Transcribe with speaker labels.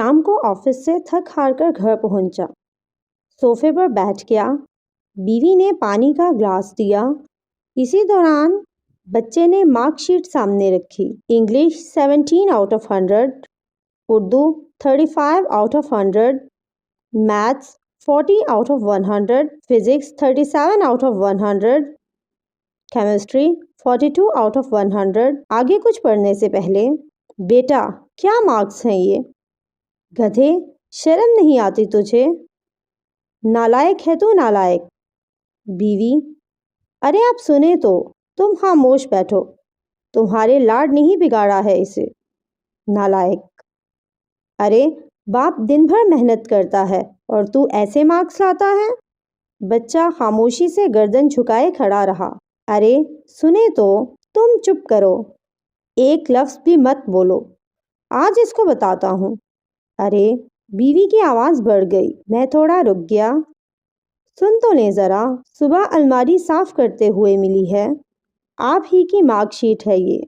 Speaker 1: شام کو آفس سے تھک ہار کر گھر پہنچا، صوفے پر بیٹھ گیا، بیوی نے پانی کا گلاس دیا۔ اسی دوران بچے نے مارک شیٹ سامنے رکھی۔ English 17 out of 100، Urdu 35 out of 100، maths 40 out of 100، physics 37 out of 100، chemistry 42 out of 100۔ آگے کچھ پڑھنے سے پہلے، بیٹا کیا مارکس ہیں یہ؟ گدھے، شرم نہیں آتی تجھے؟ نالائق ہے تو نالائق۔ بیوی، ارے آپ سنیں تو، تم خاموش بیٹھو، تمہارے لاڈ نہیں بگاڑا ہے اسے۔ نالائق، ارے باپ دن بھر محنت کرتا ہے اور تو ایسے مارکس لاتا ہے؟ بچہ خاموشی سے گردن جھکائے کھڑا رہا۔ ارے سنیں تو، تم چپ کرو، ایک لفظ بھی مت بولو، آج اس کو بتاتا ہوں۔ ارے بیوی کی آواز بڑھ گئی۔ میں تھوڑا رک گیا۔ سن تو لیں ذرا، صبح الماری صاف کرتے ہوئے ملی ہے، آپ ہی کی مارک شیٹ ہے یہ۔